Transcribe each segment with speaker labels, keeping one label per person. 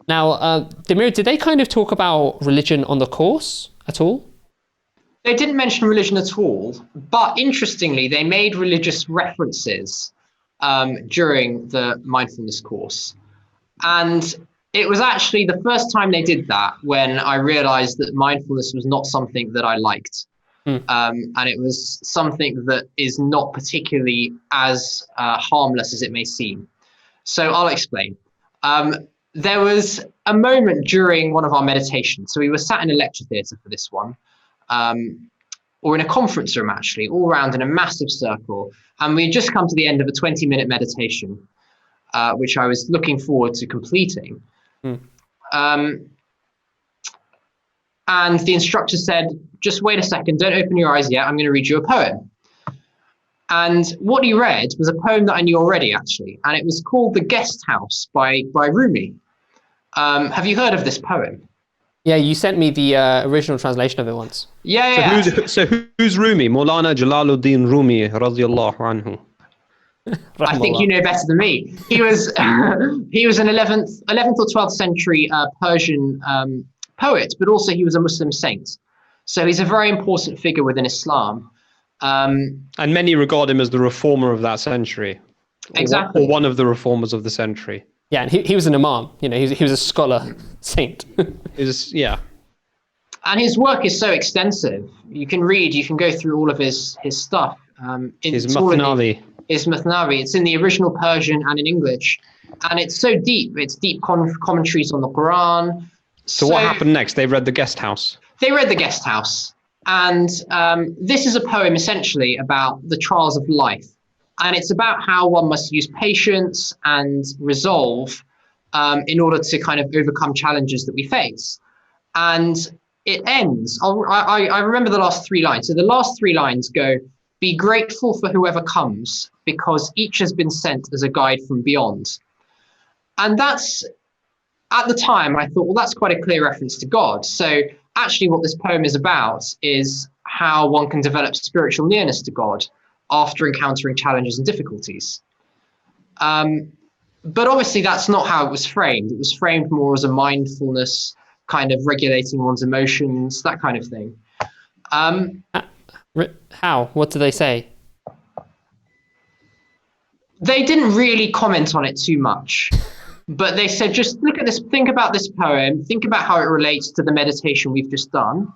Speaker 1: Now, Damir, did they kind of talk about religion on the course at all?
Speaker 2: They didn't mention religion at all, but interestingly, they made religious references during the mindfulness course. And it was actually the first time they did that when I realized that mindfulness was not something that I liked. And it was something that is not particularly as harmless as it may seem. So I'll explain. There was a moment during one of our meditations. So we were sat in a lecture theatre for this one, or in a conference room, actually, all around in a massive circle. And we had just come to the end of a 20-minute meditation, which I was looking forward to completing. And the instructor said, just wait a second, don't open your eyes yet, I'm going to read you a poem. And what he read was a poem that I knew already, actually, and it was called The Guest House by Rumi. Have you heard of this poem?
Speaker 1: Yeah, you sent me the original translation of it once.
Speaker 2: Yeah.
Speaker 3: So who's Rumi? Maulana Jalaluddin Rumi, radiyallahu anhu.
Speaker 2: I think you know better than me. He was he was an 11th or 12th century Persian poet, but also he was a Muslim saint. So he's a very important figure within Islam.
Speaker 3: And many regard him as the reformer of that century.
Speaker 2: Exactly.
Speaker 3: Or one of the reformers of the century.
Speaker 1: Yeah, and he was an imam. You know, he was a scholar saint.
Speaker 3: Yeah.
Speaker 2: And his work is so extensive. You can go through all of his stuff.
Speaker 3: His Mathnavi.
Speaker 2: His Mathnavi. It's in the original Persian and in English. And it's so deep. It's deep commentaries on the Quran.
Speaker 3: So what happened next? They read The Guest House.
Speaker 2: They read The Guest House. And this is a poem essentially about the trials of life. And it's about how one must use patience and resolve in order to kind of overcome challenges that we face. And it ends, I remember the last 3 lines. So the last 3 lines go, be grateful for whoever comes, because each has been sent as a guide from beyond. And that's, at the time, I thought, well, that's quite a clear reference to God. So actually what this poem is about is how one can develop spiritual nearness to God after encountering challenges and difficulties. But obviously that's not how it was framed. It was framed more as a mindfulness, kind of regulating one's emotions, that kind of thing.
Speaker 1: How? What do they say?
Speaker 2: They didn't really comment on it too much, but they said, just look at this, think about this poem, think about how it relates to the meditation we've just done.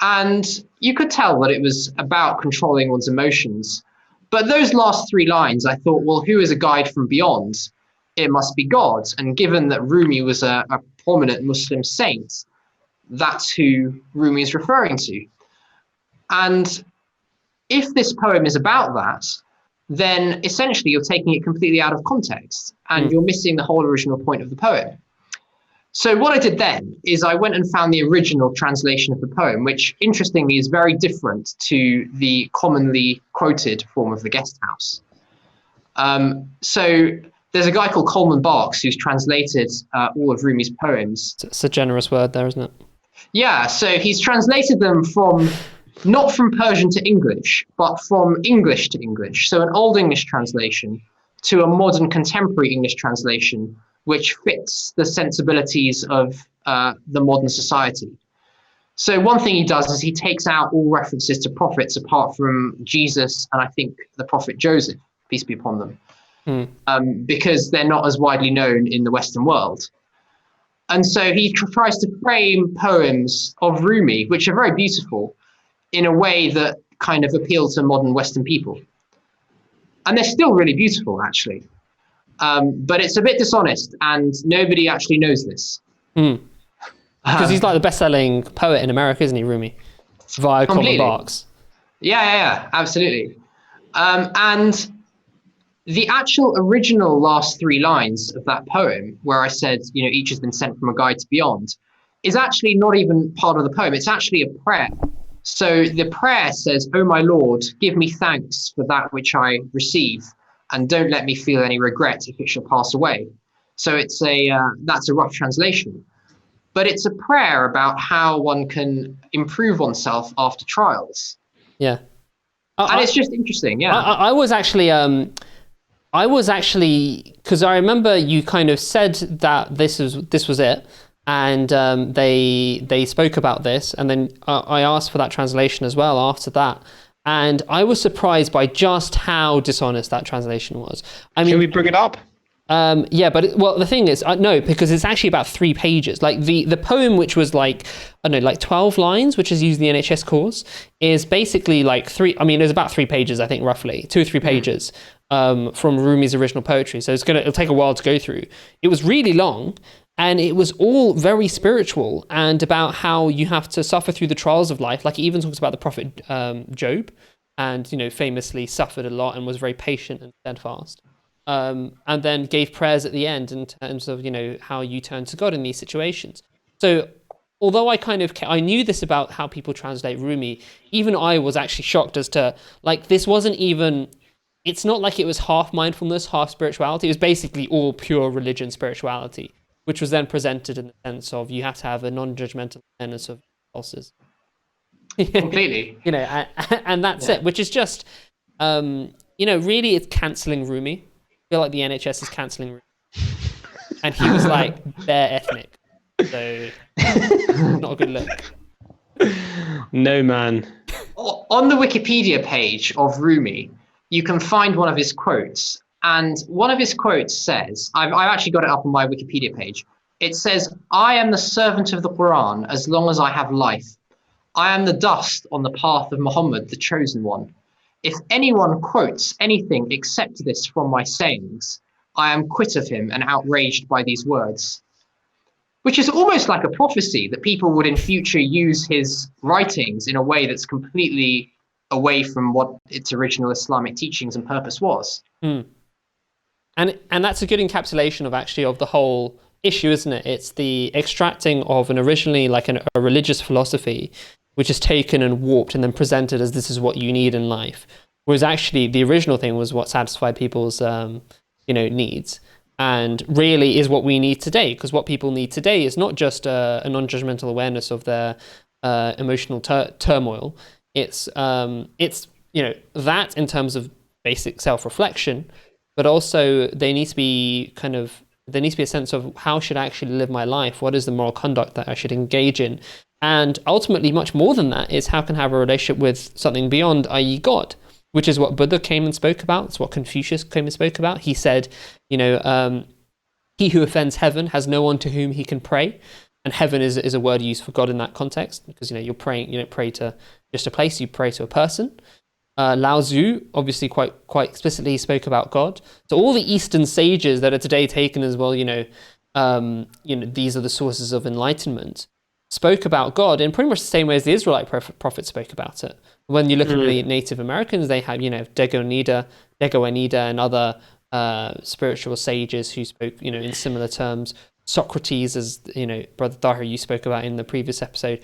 Speaker 2: And you could tell that it was about controlling one's emotions. But those last 3 lines, I thought, well, who is a guide from beyond? It must be God. And given that Rumi was a prominent Muslim saint, that's who Rumi is referring to. And if this poem is about that, then essentially you're taking it completely out of context and you're missing the whole original point of the poem. So what I did then is I went and found the original translation of the poem, which interestingly is very different to the commonly quoted form of The Guest House. So there's a guy called Coleman Barks who's translated all of Rumi's poems.
Speaker 1: It's a generous word there, isn't it?
Speaker 2: Yeah, so he's translated them not from Persian to English, but from English to English. So an Old English translation to a modern contemporary English translation, which fits the sensibilities of the modern society. So one thing he does is he takes out all references to prophets apart from Jesus and I think the prophet Joseph, peace be upon them, because they're not as widely known in the Western world. And so he tries to frame poems of Rumi, which are very beautiful, in a way that kind of appeal to modern Western people. And they're still really beautiful, actually. But it's a bit dishonest, and nobody actually knows this.
Speaker 1: Because he's like the best-selling poet in America, isn't he, Rumi? Via Coleman Barks.
Speaker 2: Yeah, absolutely. And the actual original last 3 lines of that poem, where I said, each has been sent from a guide to beyond, is actually not even part of the poem. It's actually a prayer. So the prayer says, "Oh my Lord, give me thanks for that which I receive, and don't let me feel any regret if it shall pass away." So it's that's a rough translation, but it's a prayer about how one can improve oneself after trials.
Speaker 1: Yeah.
Speaker 2: And it's just interesting, yeah.
Speaker 1: I was actually, I I was actually, because I remember you kind of said that this was it, and they spoke about this, and then I asked for that translation as well after that, and I was surprised by just how dishonest that translation was. I mean,
Speaker 3: Can we bring it up?
Speaker 1: Yeah, but the thing is, no, because it's actually about 3 pages. Like the poem, which was like, I don't know, like 12 lines, which is used in the NHS course, is basically like there's about 3 pages, I think, roughly 2 or 3 pages from Rumi's original poetry. So it'll take a while to go through. It was really long, and it was all very spiritual and about how you have to suffer through the trials of life. Like, it even talks about the prophet Job, and famously suffered a lot and was very patient and steadfast. And then gave prayers at the end in terms of how you turn to God in these situations. So although I knew this about how people translate Rumi, even I was actually shocked as to, like, this wasn't even, it's not like it was half mindfulness, half spirituality. It was basically all pure religion spirituality, which was then presented in the sense of you have to have a non-judgmental awareness of impulses.
Speaker 2: Completely.
Speaker 1: And that's it, which is just, really it's cancelling Rumi. I feel like the NHS is cancelling Rumi. And he was like, they're ethnic. So, not a good look.
Speaker 3: No, man.
Speaker 2: On the Wikipedia page of Rumi, you can find one of his quotes. And one of his quotes says, I've actually got it up on my Wikipedia page. It says, "I am the servant of the Quran as long as I have life. I am the dust on the path of Muhammad, the chosen one. If anyone quotes anything except this from my sayings, I am quit of him and outraged by these words." Which is almost like a prophecy that people would in future use his writings in a way that's completely away from what its original Islamic teachings and purpose was.
Speaker 1: And that's a good encapsulation of the whole issue, isn't it? It's the extracting of an originally like a religious philosophy, which is taken and warped and then presented as this is what you need in life. Whereas actually the original thing was what satisfied people's, needs, and really is what we need today. Because what people need today is not just a non-judgmental awareness of their emotional turmoil. It's that in terms of basic self-reflection, but also there needs to be a sense of how should I actually live my life? What is the moral conduct that I should engage in? And ultimately, much more than that is how can I have a relationship with something beyond, i.e. God, which is what Buddha came and spoke about. It's what Confucius came and spoke about. He said, he who offends heaven has no one to whom he can pray. And heaven is a word used for God in that context, because, you're praying, you don't pray to just a place, you pray to a person. Lao Tzu obviously quite explicitly spoke about God. So all the Eastern sages that are today taken as well, these are the sources of enlightenment, spoke about God in pretty much the same way as the Israelite prophets spoke about it. When you look at the Native Americans, they have, Dego Anida and other spiritual sages who spoke, in similar terms. Socrates, as Brother Tahir, you spoke about in the previous episode,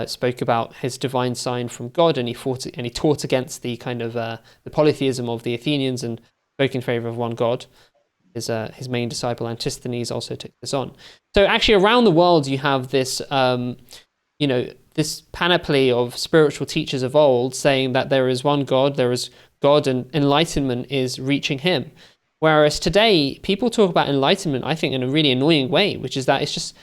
Speaker 1: spoke about his divine sign from God, and he taught against the kind of the polytheism of the Athenians and spoke in favor of one God. His main disciple Antisthenes also took this on. So actually, around the world, you have this, this panoply of spiritual teachers of old saying that there is one God, and enlightenment is reaching Him. Whereas today, people talk about enlightenment, I think, in a really annoying way, which is that it's just,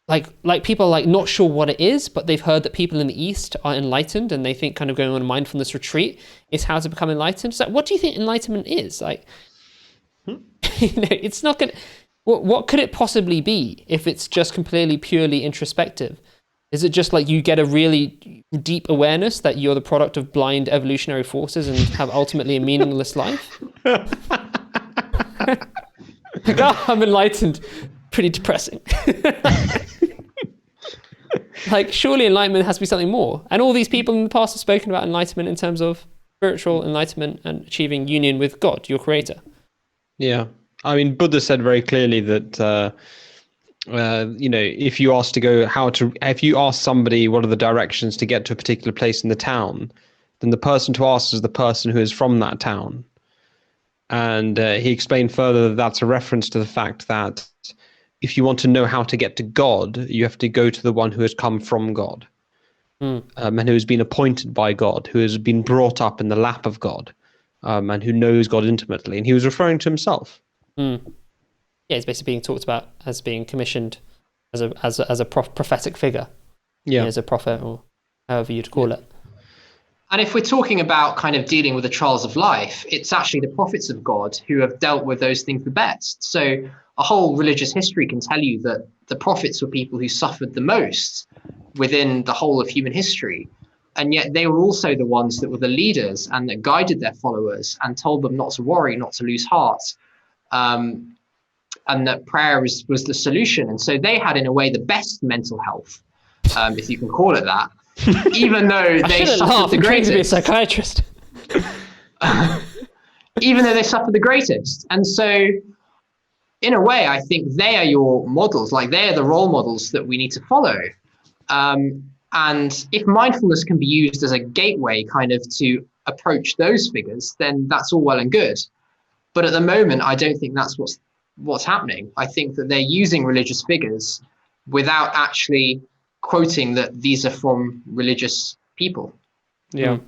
Speaker 1: like people are like not sure what it is, but they've heard that people in the East are enlightened, and they think kind of going on a mindfulness retreat is how to become enlightened. So what do you think enlightenment is? Like, it's not gonna. What could it possibly be if it's just completely purely introspective? Is it just like you get a really deep awareness that you're the product of blind evolutionary forces and have ultimately a meaningless life? Like, oh, I'm enlightened. Pretty depressing. Like, surely enlightenment has to be something more. And all these people in the past have spoken about enlightenment in terms of spiritual enlightenment and achieving union with God, your creator.
Speaker 3: Yeah. I mean, Buddha said very clearly that, if you ask somebody what are the directions to get to a particular place in the town, then the person to ask is the person who is from that town. And he explained further that that's a reference to the fact that if you want to know how to get to God, you have to go to the one who has come from God, and who has been appointed by God, who has been brought up in the lap of God. and who knows God intimately. And he was referring to himself.
Speaker 1: Yeah, he's basically being talked about as being commissioned as a prophetic figure.
Speaker 3: Yeah,
Speaker 1: as a prophet, or however you'd call it.
Speaker 2: And if we're talking about kind of dealing with the trials of life, it's actually the prophets of God who have dealt with those things the best. So a whole religious history can tell you that the prophets were people who suffered the most within the whole of human history. And yet they were also the ones that were the leaders and that guided their followers and told them not to worry, not to lose heart, and that prayer was the solution. And so they had, in a way, the best mental health, if you can call it that, even though they suffered the greatest.
Speaker 1: To be a psychiatrist.
Speaker 2: Even though they suffered the greatest. And so, in a way, I think they are your models, like they are the role models that we need to follow. And if mindfulness can be used as a gateway kind of to approach those figures, then that's all well and good. But at the moment, I don't think that's what's happening. I think that they're using religious figures without actually quoting that these are from religious people.
Speaker 3: Yeah.